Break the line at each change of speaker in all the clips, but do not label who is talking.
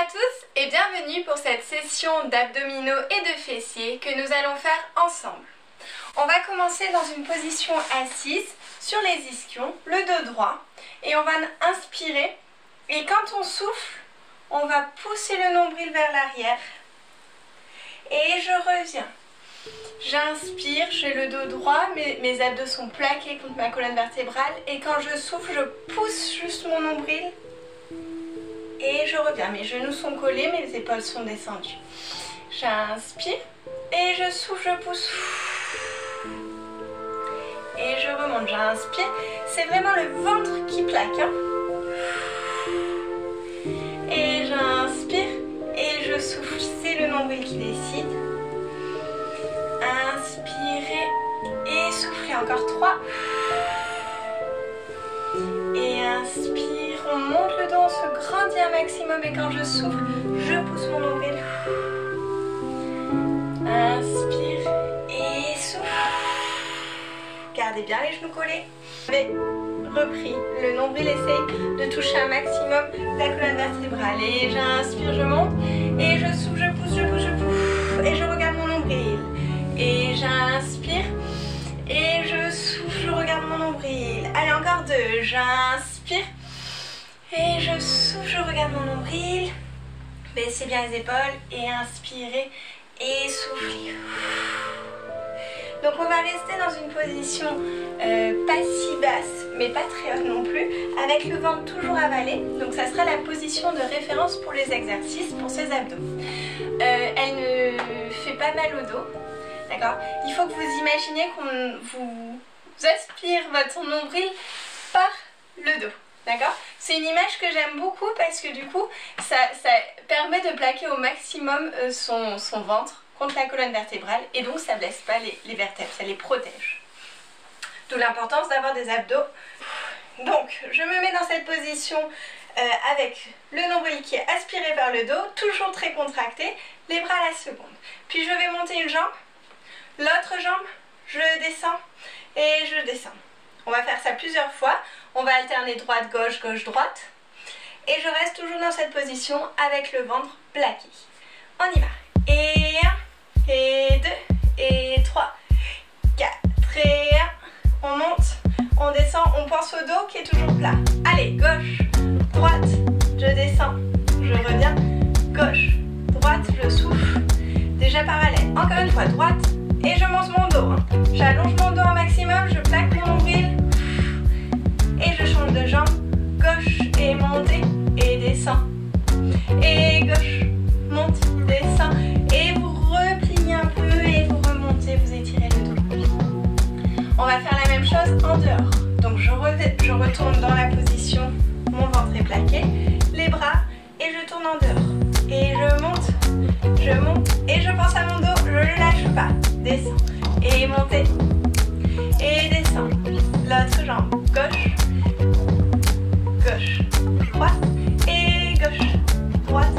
tous et bienvenue pour cette session d'abdominaux et de fessiers que nous allons faire ensemble. On va commencer dans une position assise sur les ischions, le dos droit, et on va inspirer et quand on souffle, on va pousser le nombril vers l'arrière et je reviens. J'inspire, j'ai le dos droit, mes abdos sont plaqués contre ma colonne vertébrale et quand je souffle, je pousse juste mon nombril et je reviens. Mes genoux sont collés, mes épaules sont descendues. J'inspire et je souffle, je pousse. Et je remonte, j'inspire. C'est vraiment le ventre qui plaque. Hein. Et j'inspire et je souffle, c'est le nombril qui décide. Inspirez et soufflez encore 3. Et inspire, on monte le dos, on se grandit un maximum et quand je souffle, je pousse mon nombril. Inspire et souffle. Gardez bien les genoux collés. J'avais repris, le nombril essaye de toucher un maximum la colonne vertébrale. Et j'inspire, je monte et je souffle, je pousse, je pousse, je pousse. Et je regarde mon nombril. Et j'inspire et je souffle, je regarde mon nombril. Allez, encore 2. J'inspire et je souffle, je regarde mon nombril. Baissez bien les épaules et inspirez et soufflez. Donc on va rester dans une position pas si basse, mais pas très haute non plus, avec le ventre toujours avalé. Donc ça sera la position de référence pour les exercices, pour ces abdos. Elle ne fait pas mal au dos. D'accord? Il faut que vous imaginiez qu'on vous aspire votre nombril par le dos. D'accord? C'est une image que j'aime beaucoup parce que du coup, ça permet de plaquer au maximum son ventre contre la colonne vertébrale et donc ça ne blesse pas les vertèbres, ça les protège. D'où l'importance d'avoir des abdos. Donc, je me mets dans cette position avec le nombril qui est aspiré vers le dos, toujours très contracté, les bras à la seconde. Puis je vais monter une jambe. L'autre jambe, je descends et je descends. On va faire ça plusieurs fois. On va alterner droite-gauche, gauche-droite. Et je reste toujours dans cette position avec le ventre plaqué. On y va. Et 1, et 2, et 3, 4, et 1. On monte, on descend, on pense au dos qui est toujours plat. Allez, gauche, droite, je descends, je reviens. Gauche, droite, je souffle. Déjà parallèle. Encore une fois, droite. Et je monte mon dos, j'allonge mon dos au maximum, je plaque mon nombril et je change de jambe, gauche et montez et descends. Et gauche, monte, descend et vous repliez un peu et vous remontez, vous étirez le dos. On va faire la même chose en dehors. Donc je retourne dans la position, mon ventre est plaqué, les bras et je tourne en dehors. Et je monte et je pense à mon dos, je ne le lâche pas. Descends et montez et descends. L'autre jambe, gauche, gauche, droite et gauche, droite,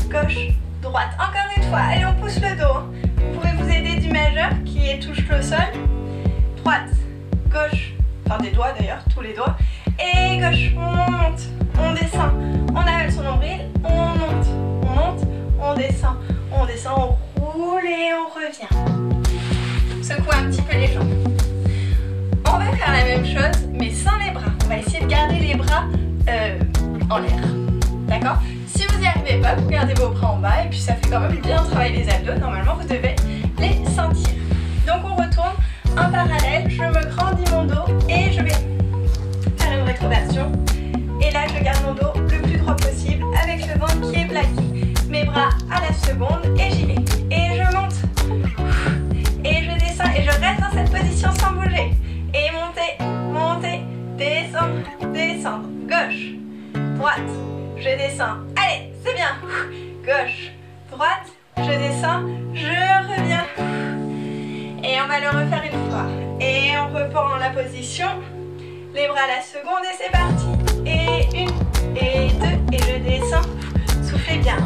gauche, droite. Encore une fois, allez on pousse le dos. Vous pouvez vous aider du majeur qui touche le sol. Droite, gauche, enfin des doigts d'ailleurs, tous les doigts. Et gauche, on monte, on descend, on avale son nombril, on monte, on descend, on roule et on revient. Secouez un petit peu les jambes. On va faire la même chose mais sans les bras. On va essayer de garder les bras en l'air. D'accord? Si vous n'y arrivez pas, vous gardez vos bras en bas et puis ça fait quand même bien travailler les abdos. Normalement, vous devez les sentir. Donc on retourne en parallèle. Je me grandis mon dos et je vais faire une rétroversion. Et là, je garde mon dos le plus droit possible avec le ventre qui est plaqué. Mes bras à la seconde et j'y vais. Et je monte. Et je descends et je reste dans cette position sans bouger. Et monter, descendre, descendre. Gauche, droite, je descends. Allez, c'est bien. Gauche, droite, je descends, je reviens. Et on va le refaire une fois. Et on reprend la position. Les bras à la seconde et c'est parti. Et 1, et 2, et je descends. Soufflez bien.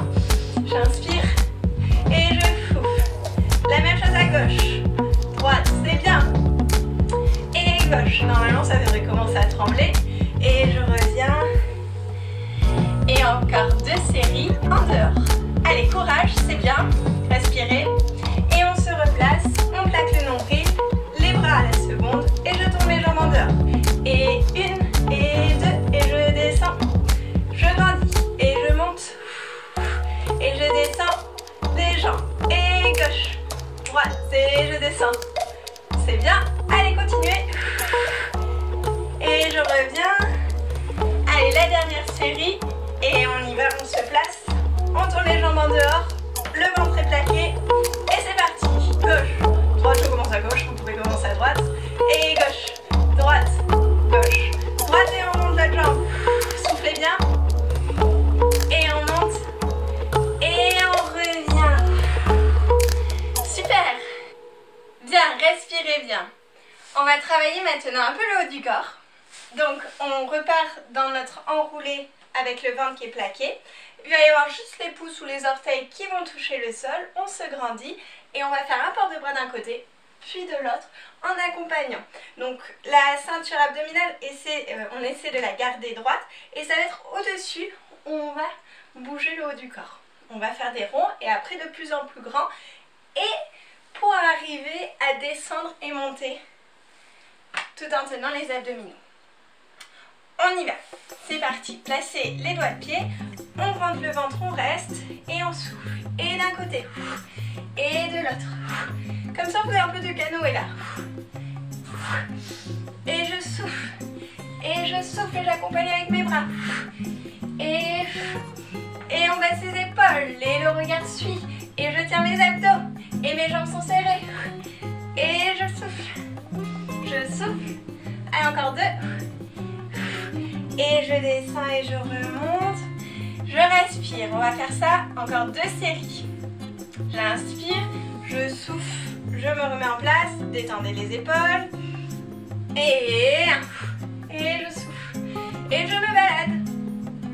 J'inspire et je souffle. La même chose à gauche. Droite, c'est bien. Et gauche. Normalement, ça devrait commencer à trembler. Et je reviens. Et encore 2. 2 séries en dehors. Allez, courage, c'est bien. Respirez. Et on se replace, on plaque le nombril, les bras à la seconde et je tourne les jambes en dehors. Et 1 et 2 et je descends. Je grandis et je monte. Et je descends les jambes. Et gauche, droite et je descends. C'est bien. Allez, continuez. Et je reviens. Allez, la dernière série. Et on y va, on se place. On tourne les jambes en dehors. Le ventre est plaqué. Et c'est parti. Gauche, droite, je commence à gauche. Vous pouvez commencer à droite. Et gauche, droite, gauche. Droite et on monte la jambe. Soufflez bien. Et on monte. Et on revient. Super. Bien, respirez bien. On va travailler maintenant un peu le haut du corps. Donc on repart dans notre enroulé avec le ventre qui est plaqué. Il va y avoir juste les pouces ou les orteils qui vont toucher le sol. On se grandit et on va faire un port de bras d'un côté, puis de l'autre en accompagnant. Donc la ceinture abdominale, on essaie de la garder droite et ça va être au-dessus où on va bouger le haut du corps. On va faire des ronds et après de plus en plus grands et pour arriver à descendre et monter tout en tenant les abdominaux. On y va, c'est parti. Placez les doigts de pied, on rentre le ventre, on reste et on souffle. Et d'un côté, et de l'autre. Comme ça, vous avez un peu de canoë là. Et je souffle, et j'accompagne avec mes bras. Et on baisse les épaules, et le regard suit. Et je tiens mes abdos, et mes jambes sont serrées. Et je souffle. Allez, encore 2. Et je descends et je remonte. Je respire. On va faire ça encore 2 séries. J'inspire, je souffle, je me remets en place. Détendez les épaules. Et je souffle. Et je me balade.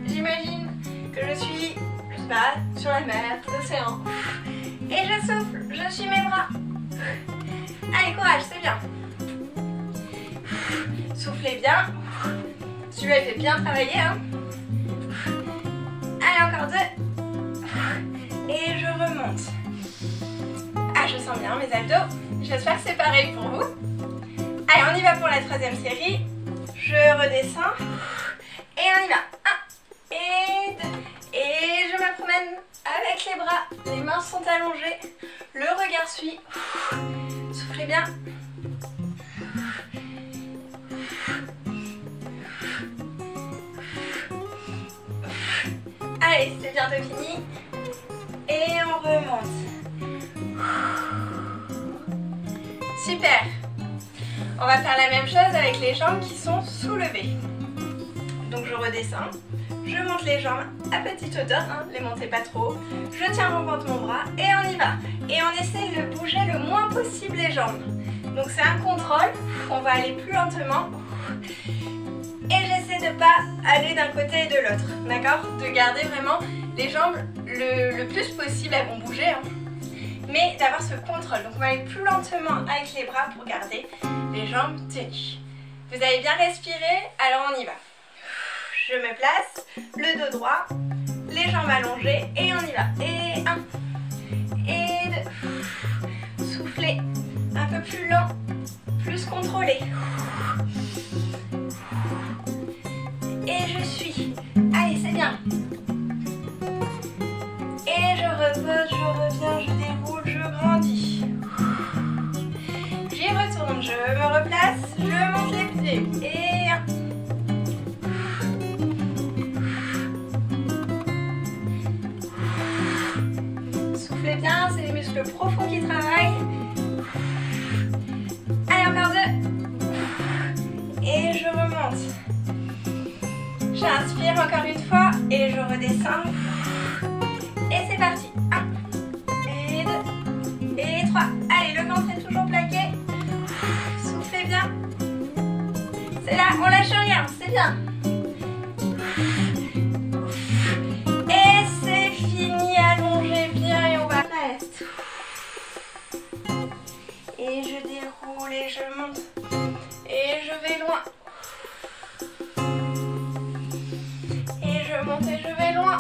J'imagine que je suis, je sais pas, sur la mer, l'océan. Et je souffle, je suis mes bras. Allez, courage, c'est bien. Soufflez bien. Celui-là, il fait bien travailler. Hein. Allez, encore 2. Et je remonte. Ah, je sens bien mes abdos. J'espère que c'est pareil pour vous. Allez, on y va pour la 3e série. Je redescends. Et on y va. 1 et 2. Et je me promène avec les bras. Les mains sont allongées. Le regard suit. Soufflez bien. Allez, c'est bientôt fini. Et on remonte. Super. On va faire la même chose avec les jambes qui sont soulevées. Donc je redescends. Je monte les jambes à petite hauteur, hein, les montez pas trop. Je tiens mon ventre, mon bras et on y va. Et on essaie de bouger le moins possible les jambes. Donc c'est un contrôle. On va aller plus lentement. Et j'essaie de ne pas aller d'un côté et de l'autre, d'accord? De garder vraiment les jambes le plus possible, elles vont bouger, hein, mais d'avoir ce contrôle. Donc on va aller plus lentement avec les bras pour garder les jambes tenues. Vous avez bien respiré, alors on y va. Je me place, le dos droit, les jambes allongées et on y va. Et 1, et 2, soufflez, un peu plus lent, plus contrôlé. Et je suis. Allez, c'est bien. Et je repose, je reviens, je déroule, je grandis. J'y retourne, je me replace, je monte les pieds. Et 1. Soufflez bien, c'est les muscles profonds qui travaillent. Allez, encore 2. Et je remonte. J'inspire encore une fois et je redescends. Et c'est parti. 1, et 2, et 3. Allez, le ventre est toujours plaqué. Soufflez bien. C'est là, on lâche rien, c'est bien. Et c'est fini, allongez bien et on va rester. Et je déroule et je monte. Et je vais loin. Et je monte et je vais loin.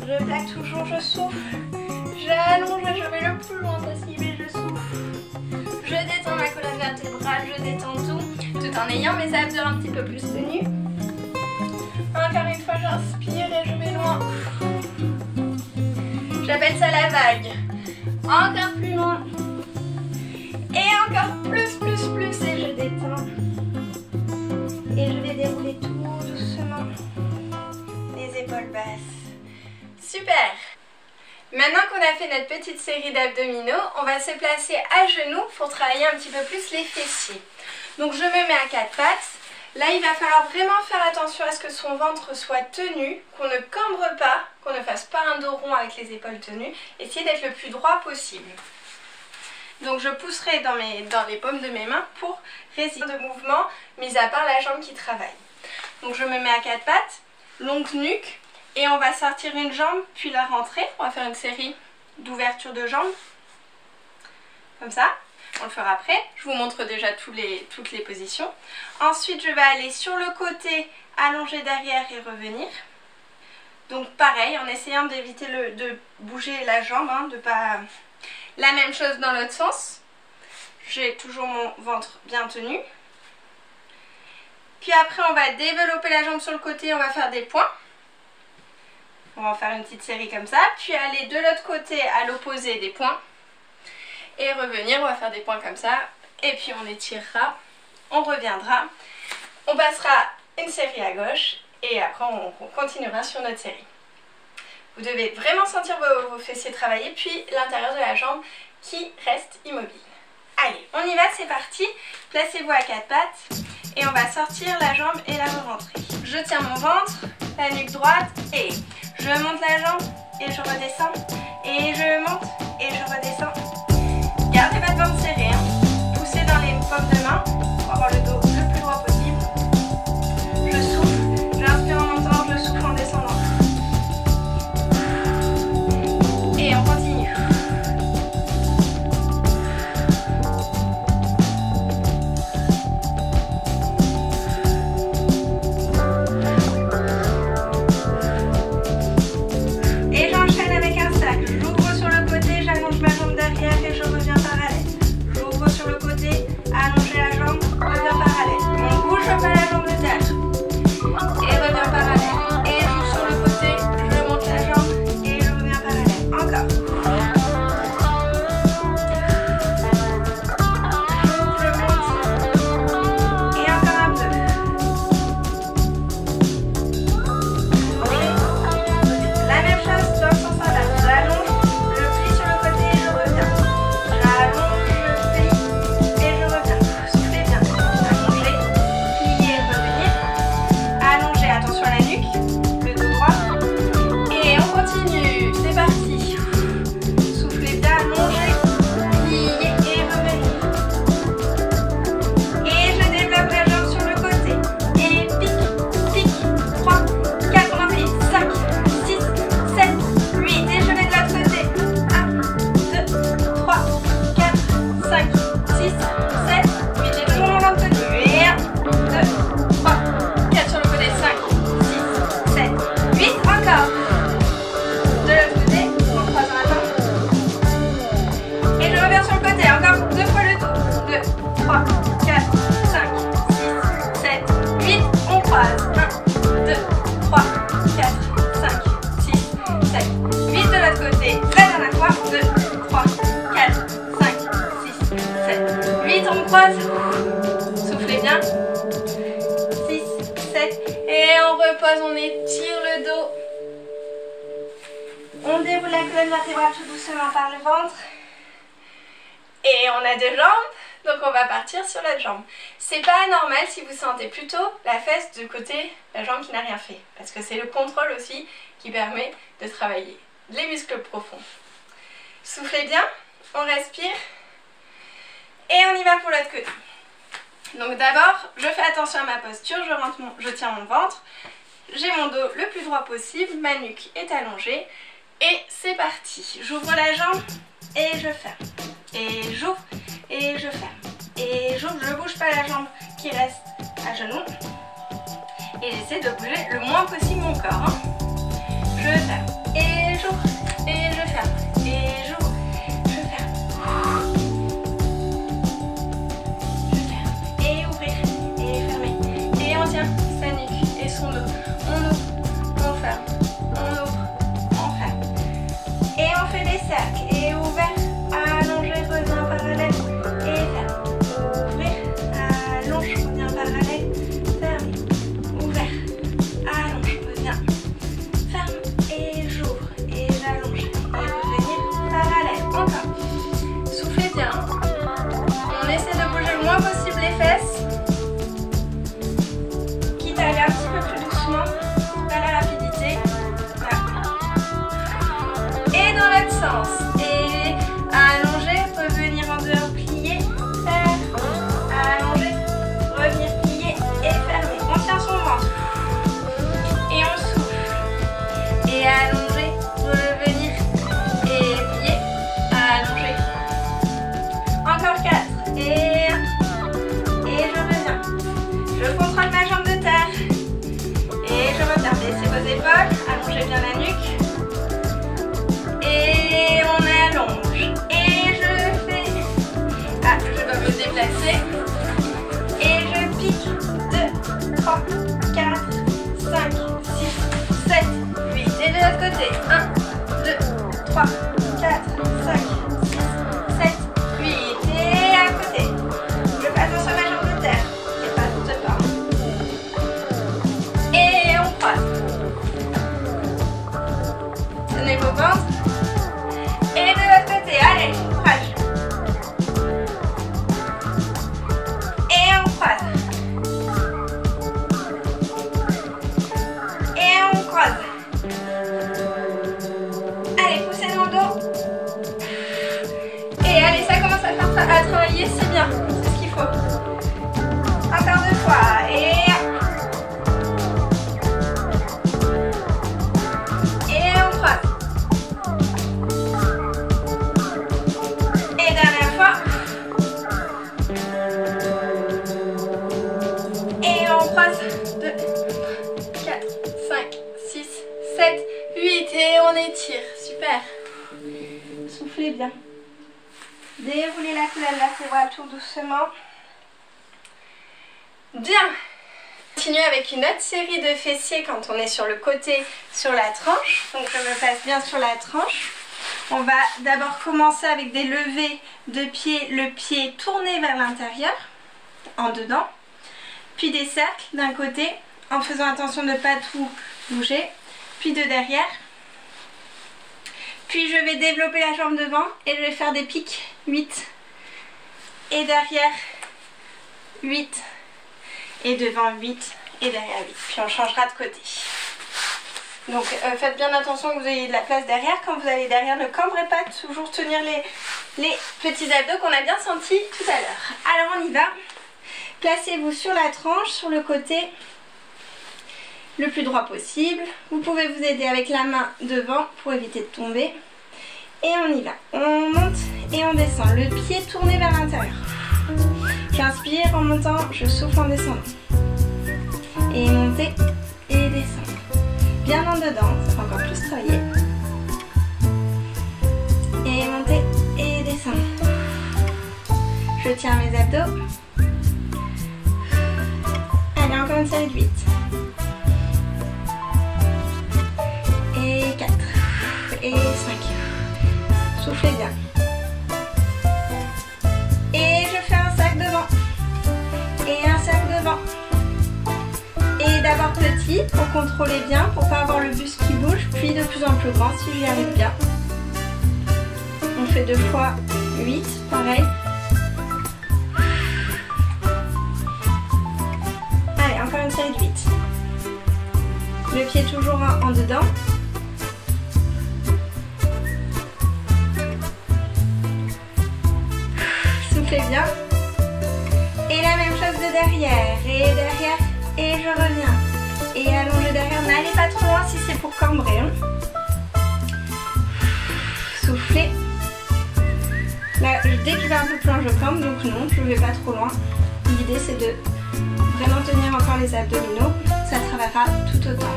Je plaque toujours, je souffle. J'allonge, je vais le plus loin possible et je souffle. Je détends ma colonne vertébrale, je détends tout en ayant mes abdos un petit peu plus tenus. Encore une fois, j'inspire et je vais loin. J'appelle ça la vague. Encore plus loin. Et encore plus et je détends. Et je vais dérouler tout doucement. Les épaules basses. Super! Maintenant qu'on a fait notre petite série d'abdominaux, on va se placer à genoux pour travailler un petit peu plus les fessiers. Donc je me mets à quatre pattes. Là, il va falloir vraiment faire attention à ce que son ventre soit tenu, qu'on ne cambre pas, qu'on ne fasse pas un dos rond avec les épaules tenues. Essayez d'être le plus droit possible. Donc je pousserai dans les paumes de mes mains pour résister de mouvement, mis à part la jambe qui travaille. Donc je me mets à quatre pattes, longue nuque, et on va sortir une jambe, puis la rentrer. On va faire une série d'ouvertures de jambes, comme ça. On le fera après. Je vous montre déjà toutes les positions. Ensuite, je vais aller sur le côté, allonger derrière et revenir. Donc pareil, en essayant d'éviter de bouger la jambe, hein, de pas... La même chose dans l'autre sens. J'ai toujours mon ventre bien tenu. Puis après, on va développer la jambe sur le côté, on va faire des points. On va en faire une petite série comme ça. Puis aller de l'autre côté à l'opposé des points. Et revenir, on va faire des points comme ça. Et puis on étirera, on reviendra. On passera une série à gauche. Et après on continuera sur notre série. Vous devez vraiment sentir vos fessiers travailler. Puis l'intérieur de la jambe qui reste immobile. Allez, on y va, c'est parti. Placez-vous à quatre pattes. Et on va sortir la jambe et la re-rentrer. Je tiens mon ventre, la nuque droite. Et je monte la jambe et je redescends. Et je monte et je redescends. Gardez votre ventre serré, hein. Poussez dans les paumes de main pour avoir le dos le plus droit possible. Je souffle, j'inspire en montant, je souffle en descendant. Et on continue. Et j'enchaîne avec un sac. J'ouvre sur le côté, j'allonge ma jambe derrière et je reviens parallèle. J'ouvre sur le côté, allonger la jambe, reviens parallèle. On bouge pas la jambe de terre. Et reviens parallèle. Et j'ouvre sur le côté, je monte la jambe et je reviens parallèle. Encore. J'ouvre, je monte. Et encore un peu. La même chose dans le sens inverse. J'allonge. Soufflez bien. 6, 7. Et on repose, on étire le dos. On déroule la colonne vertébrale tout doucement par le ventre. Et on a deux jambes, donc on va partir sur l'autre jambe. C'est pas anormal si vous sentez plutôt la fesse du côté, la jambe qui n'a rien fait. Parce que c'est le contrôle aussi qui permet de travailler les muscles profonds. Soufflez bien, on respire. Et on y va pour l'autre côté. Donc d'abord, je fais attention à ma posture, je tiens mon ventre, j'ai mon dos le plus droit possible, ma nuque est allongée et c'est parti. J'ouvre la jambe et je ferme. Et j'ouvre et je ferme. Et j'ouvre, je ne bouge pas la jambe qui reste à genoux. Et j'essaie de bouger le moins possible mon corps. Hein. Je ferme et bien la nuque. Et on allonge. Et je fais... Ah, je dois me déplacer. Et je pique. 2, 3, 4, 5, 6, 7, 8. Et de l'autre côté. 1, 2, 3, 4, 5, 6, 7, 8. Et à côté. Je passe sur ma jambe de terre. Et pas de pas. Et on croise. Tenez vos bandes. Et de l'autre côté. Allez, courage. Et on croise. Et on croise. Allez, poussez dans le dos. Et allez, ça commence à travailler, c'est bien. C'est ce qu'il faut. Encore 2 fois. Et on croise. Et dernière fois. Et on croise. 2, 4, 5, 6, 7, 8. Et on étire. Super. Soufflez bien. Déroulez la colonne vertébrale tout doucement. Bien. Continue avec une autre série de fessiers quand on est sur le côté, sur la tranche. Donc je me place bien sur la tranche. On va d'abord commencer avec des levées de pied, le pied tourné vers l'intérieur, en dedans. Puis des cercles d'un côté, en faisant attention de ne pas tout bouger. Puis de derrière. Puis je vais développer la jambe devant et je vais faire des pics. 8. Et derrière 8. Et devant 8. Et derrière 8. Puis on changera de côté. Donc faites bien attention que vous ayez de la place derrière. Quand vous allez derrière, ne cambrez pas. Toujours tenir les petits abdos qu'on a bien sentis tout à l'heure. Alors on y va. Placez-vous sur la tranche, sur le côté le plus droit possible. Vous pouvez vous aider avec la main devant pour éviter de tomber. Et on y va. On monte et on descend. Le pied tourné vers l'intérieur. J'inspire en montant, je souffle en descendant. Et monter et descendre. Bien en dedans, ça fait encore plus travailler. Et monter et descendre. Je tiens mes abdos. Allez, encore une série de 8. Et 4. Et 5. Soufflez bien. Et je fais un cercle devant. Et un cercle devant. Et d'abord petit pour contrôler bien, pour pas avoir le buste qui bouge, puis de plus en plus grand si j'y arrive bien. On fait 2 fois 8, pareil. Allez, encore une série de 8. Le pied toujours en dedans. Soufflez bien. Et la même chose de derrière. Et derrière. Et je reviens. Et allongez derrière. N'allez pas trop loin si c'est pour cambrer. Hein. Soufflez. Là, dès que je vais un peu plus loin, je cambre. Donc non, je ne vais pas trop loin. L'idée, c'est de vraiment tenir encore les abdominaux. Ça travaillera tout autant.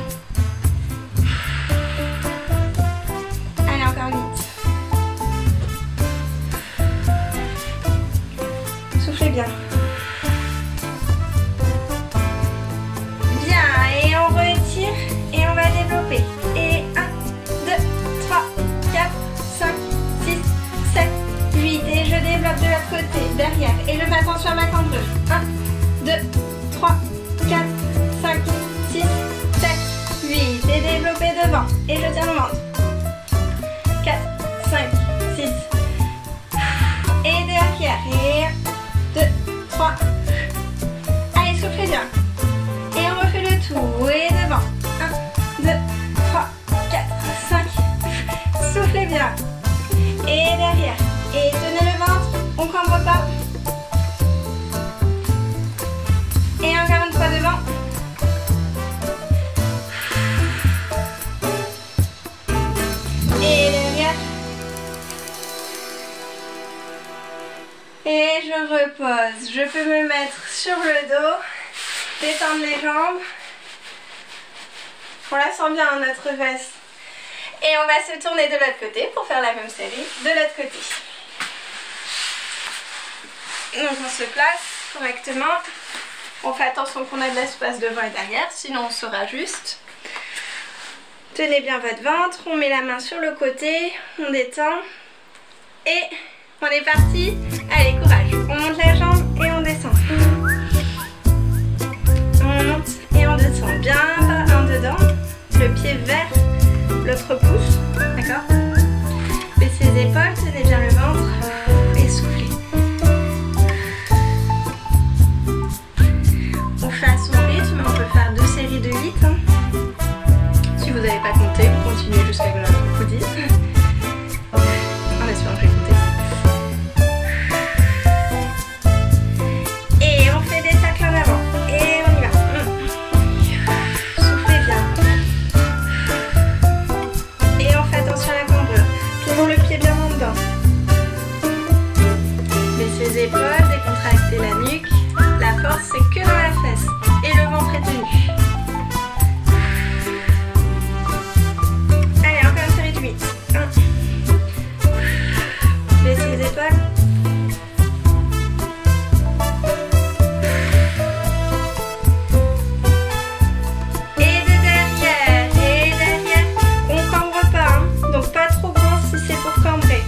Allez, encore 8. Soufflez bien. Bien, et on retire et on va développer. Et 1, 2, 3, 4, 5, 6, 7, 8. Et je développe de l'autre côté, derrière. Et je fais attention à ma cambreuse. 1, 2, 3, 4, 5, 6, 7, 8. Et développer devant. Et je tiens le ventre. 4, 5, 6. Et derrière. Et 1, 2, 3. Allez, soufflez bien. Et on refait le tour. Et devant. 1, 2, 3, 4, 5. Soufflez bien. Et derrière. Et tenez le ventre. On ne cambre pas. Et encore une fois devant. Et derrière. Et je repose. Je peux me mettre sur le dos, détendre les jambes. On la sent bien notre fesse. Et on va se tourner de l'autre côté pour faire la même série de l'autre côté. Donc on se place correctement. On fait attention qu'on a de l'espace devant et derrière, sinon on sera juste. Tenez bien votre ventre, on met la main sur le côté, on détend. Et on est parti. Allez, courage. On monte la jambe et on descend. On monte et on descend. Bien bas, un dedans. Le pied vers l'autre pouce. D'accord? Baissez les épaules, tenez bien le ventre. Et soufflez. On fait à son rythme. On peut faire 2 séries de 8. Hein. Si vous n'avez pas compté, vous continuez jusqu'à ce que je vous dise. En espérant que j'ai compté. Et on fait des tacles en avant. Et on y va. Soufflez bien. Et on fait attention à la cambrure. Toujours le pied bien en dedans. Baissez les épaules, décontractez la nuque. La force, c'est que dans la fesse. Et le ventre est tenu. Allez, encore une série de 8. Baissez les épaules. Et derrière. On cambre pas, hein. Donc pas trop grand si c'est pour cambrer.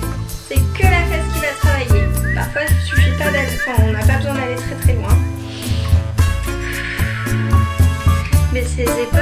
C'est que la fesse qui va travailler. Parfois il suffit pas d'aller, enfin, on n'a pas besoin d'aller très très loin. Baissez les épaules.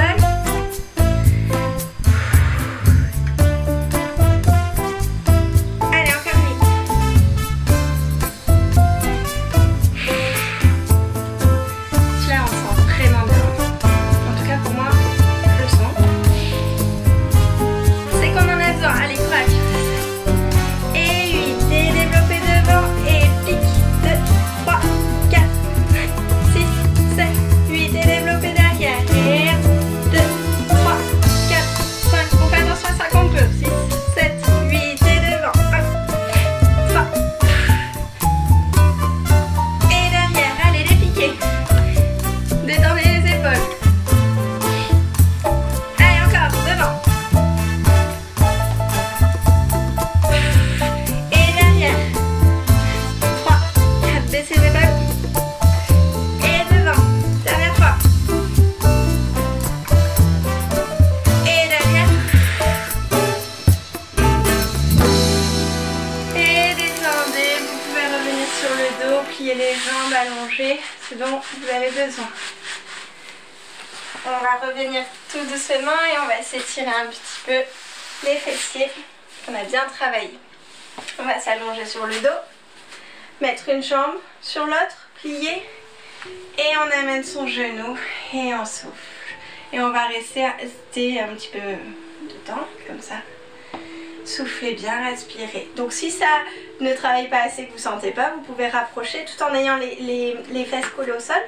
Pliez les jambes allongées, c'est dont vous avez besoin. On va revenir tout doucement et on va s'étirer un petit peu les fessiers qu'on a bien travaillé. On va s'allonger sur le dos, mettre une jambe sur l'autre, plier et on amène son genou et on souffle. Et on va rester un petit peu de temps comme ça. Soufflez bien, respirez. Donc si ça ne travaille pas assez, que vous ne sentez pas, vous pouvez rapprocher tout en ayant les fesses collées au sol.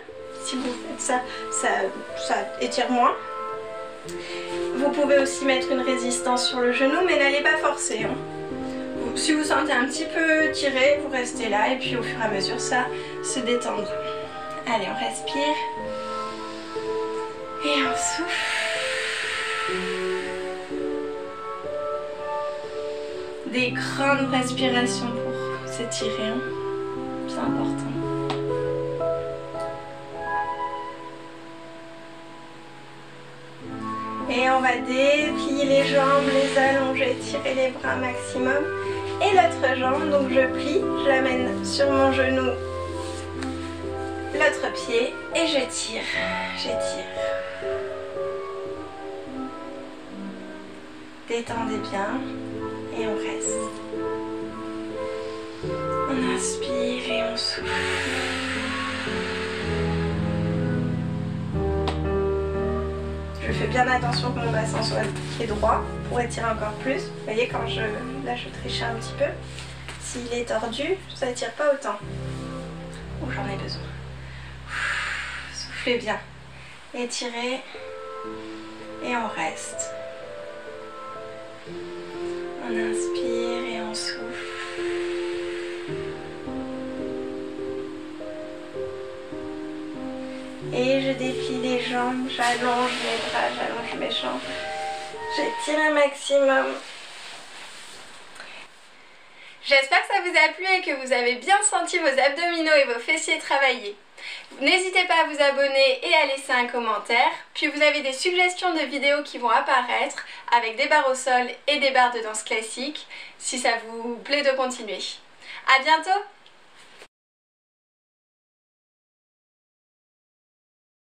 Si vous faites ça, ça étire moins. Vous pouvez aussi mettre une résistance sur le genou, mais n'allez pas forcer. Hein. Si vous sentez un petit peu tiré, vous restez là et puis au fur et à mesure ça se détendra. Allez, on respire. Et on souffle. Des grandes respirations pour s'étirer, hein. C'est important. Et on va déplier les jambes, les allonger, tirer les bras maximum. Et l'autre jambe, donc je plie, je l'amène sur mon genou, l'autre pied et j'étire, j'étire. Détendez bien. Et on reste. On inspire et on souffle. Je fais bien attention que mon bassin soit droit pour étirer encore plus. Vous voyez quand là je triche un petit peu. S'il est tordu, ça n'étire pas autant. Oh, j'en ai besoin. Soufflez bien. Étirez et on reste. On inspire et on souffle. Et je déplie les jambes, j'allonge mes bras, j'allonge mes jambes. J'étire un maximum. J'espère que ça vous a plu et que vous avez bien senti vos abdominaux et vos fessiers travailler. N'hésitez pas à vous abonner et à laisser un commentaire. Puis vous avez des suggestions de vidéos qui vont apparaître avec des barres au sol et des barres de danse classique si ça vous plaît de continuer. À bientôt!